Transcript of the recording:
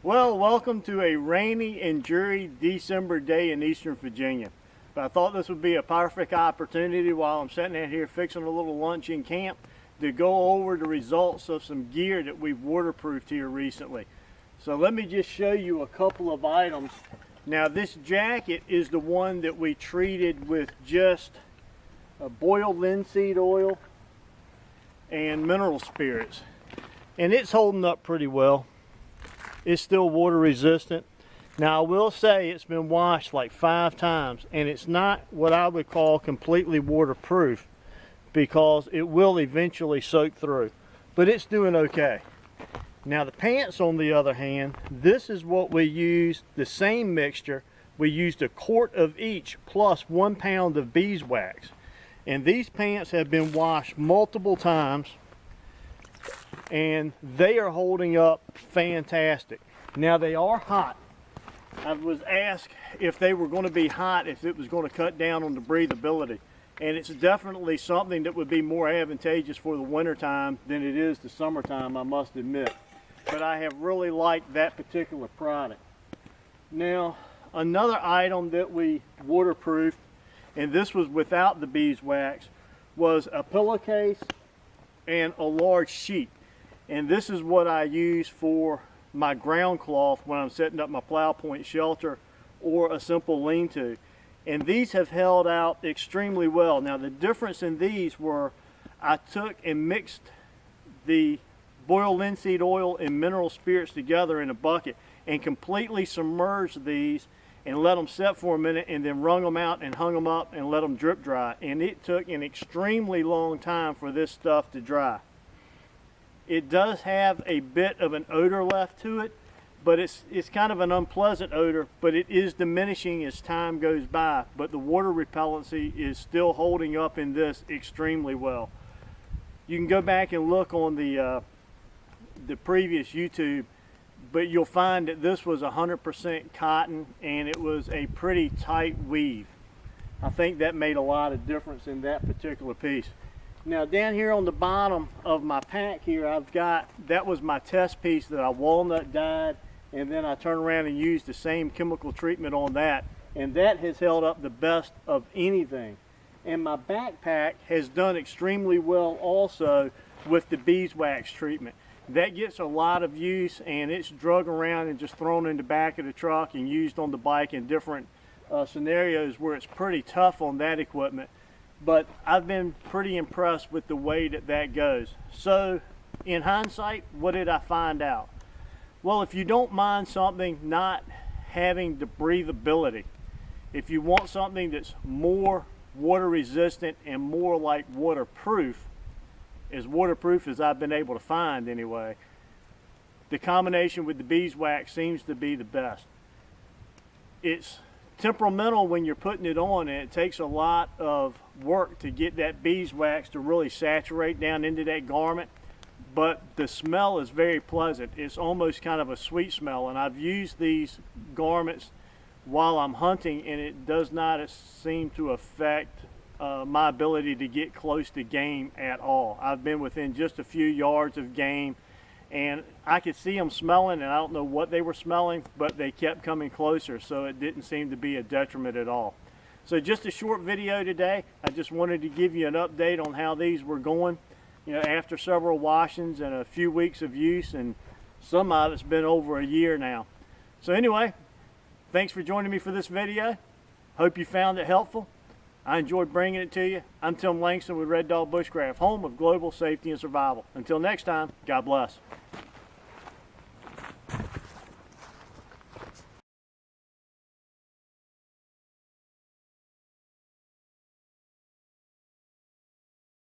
Well, welcome to a rainy and dreary December day in Eastern Virginia. But I thought this would be a perfect opportunity while I'm sitting out here fixing a little lunch in camp to go over the results of some gear that we've waterproofed here recently. So let me just show you a couple of items. Now this jacket is the one that we treated with just boiled linseed oil and mineral spirits. And it's holding up pretty well. It's still water resistant. Now I will say it's been washed like 5 times and it's not what I would call completely waterproof because it will eventually soak through, but it's doing okay. Now the pants, on the other hand, this is what we used, the same mixture. We used a quart of each plus 1 pound of beeswax, and these pants have been washed multiple times and they are holding up fantastic. Now they are hot. I was asked if they were going to be hot, if it was going to cut down on the breathability, and it's definitely something that would be more advantageous for the winter time than it is the summertime, I must admit. But I have really liked that particular product. Now another item that we waterproofed, and this was without the beeswax, was a pillowcase and a large sheet. And this is what I use for my ground cloth when I'm setting up my plow point shelter or a simple lean-to. And these have held out extremely well. Now the difference in these were I took and mixed the boiled linseed oil and mineral spirits together in a bucket and completely submerged these and let them set for a minute and then wrung them out and hung them up and let them drip dry. And it took an extremely long time for this stuff to dry. It does have a bit of an odor left to it, but it's kind of an unpleasant odor, but it is diminishing as time goes by. But the water repellency is still holding up in this extremely well. You can go back and look on the previous YouTube, but you'll find that this was 100% cotton and it was a pretty tight weave. I think that made a lot of difference in that particular piece. Now down here on the bottom of my pack here, I've got, that was my test piece that I walnut dyed, and then I turned around and used the same chemical treatment on that, and that has held up the best of anything. And my backpack has done extremely well also with the beeswax treatment. That gets a lot of use, and it's drug around and just thrown in the back of the truck and used on the bike in different scenarios where it's pretty tough on that equipment. But I've been pretty impressed with the way that that goes. So in hindsight, what did I find out? Well, if you don't mind something not having the breathability, if you want something that's more water resistant and more like waterproof, as waterproof as I've been able to find anyway, the combination with the beeswax seems to be the best. It's temperamental when you're putting it on, and it takes a lot of work to get that beeswax to really saturate down into that garment, but the smell is very pleasant. It's almost kind of a sweet smell, and I've used these garments while I'm hunting and it does not seem to affect my ability to get close to game at all. I've been within just a few yards of game and I could see them smelling, and I don't know what they were smelling, but they kept coming closer, so it didn't seem to be a detriment at all. So just a short video today. I just wanted to give you an update on how these were going, you know, after several washings and a few weeks of use, and some of it's been over a year now. So anyway, thanks for joining me for this video. Hope you found it helpful. I enjoyed bringing it to you. I'm Tim Langston with Red Dog Bushcraft, home of global safety and survival. Until next time, God bless.